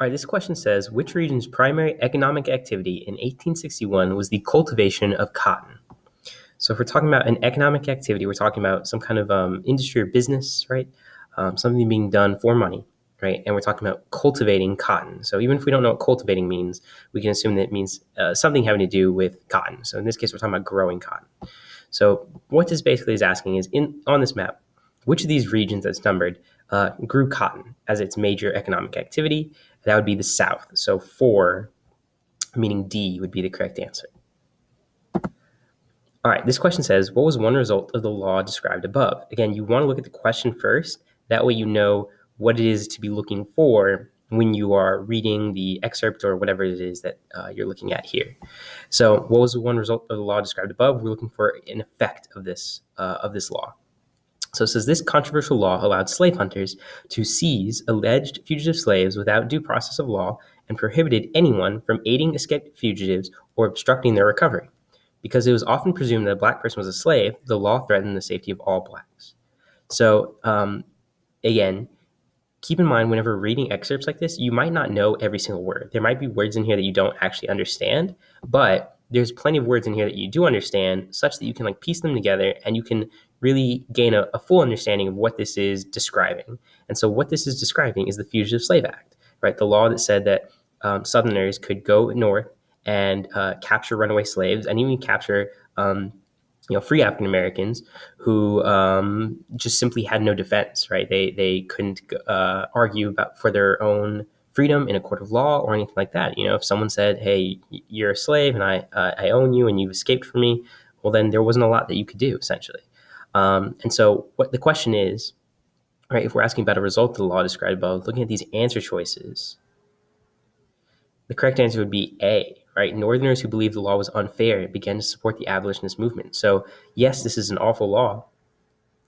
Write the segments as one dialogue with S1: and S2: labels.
S1: All right, this question says, which region's primary economic activity in 1861 was the cultivation of cotton? So if we're talking about an economic activity, we're talking about some kind of industry or business, right? Something being done for money, right? And we're talking about cultivating cotton. So even if we don't know what cultivating means, we can assume that it means something having to do with cotton. So in this case, we're talking about growing cotton. So what this basically is asking is, on this map, which of these regions that's numbered grew cotton as its major economic activity? That would be the South. So 4, meaning D, would be the correct answer. All right, this question says, what was one result of the law described above? Again, you want to look at the question first. That way you know what it is to be looking for when you are reading the excerpt or whatever it is that you're looking at here. So what was the one result of the law described above? We're looking for an effect of this law. So it says, this controversial law allowed slave hunters to seize alleged fugitive slaves without due process of law and prohibited anyone from aiding escaped fugitives or obstructing their recovery. Because it was often presumed that a black person was a slave, the law threatened the safety of all blacks. So, again, keep in mind whenever reading excerpts like this, you might not know every single word. There might be words in here that you don't actually understand, but there's plenty of words in here that you do understand, such that you can piece them together and you can really gain a full understanding of what this is describing. And so what this is describing is the Fugitive Slave Act, right? The law that said that Southerners could go north and capture runaway slaves and even capture free African Americans who just simply had no defense, right? They couldn't argue for their own freedom in a court of law or anything like that. If someone said, "Hey, you're a slave and I own you and you've escaped from me," well, then there wasn't a lot that you could do, essentially. And so what the question is, right, if we're asking about a result of the law described above, looking at these answer choices, the correct answer would be A, right? Northerners who believed the law was unfair began to support the abolitionist movement. So yes, this is an awful law,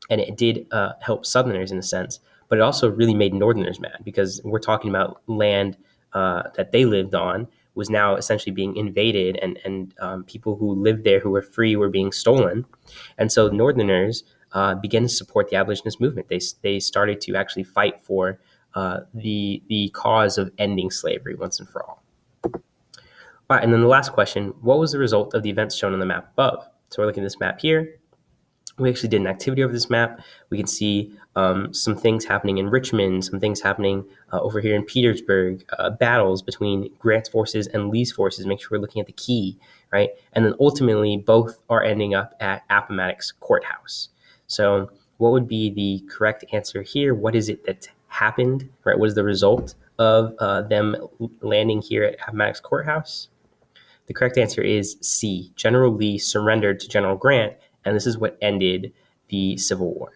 S1: and it did help Southerners in a sense, but it also really made Northerners mad because we're talking about land that they lived on was now essentially being invaded, and people who lived there who were free were being stolen. And so Northerners began to support the abolitionist movement. They started to actually fight for the cause of ending slavery once and for all. All right, and then the last question, what was the result of the events shown on the map above? So we're looking at this map here. We actually did an activity over this map. We can see some things happening in Richmond, some things happening over here in Petersburg, battles between Grant's forces and Lee's forces. Make sure we're looking at the key, right? And then ultimately, both are ending up at Appomattox Courthouse. So what would be the correct answer here? What is it that happened, right? What is the result of them landing here at Appomattox Courthouse? The correct answer is C. General Lee surrendered to General Grant, and this is what ended the Civil War.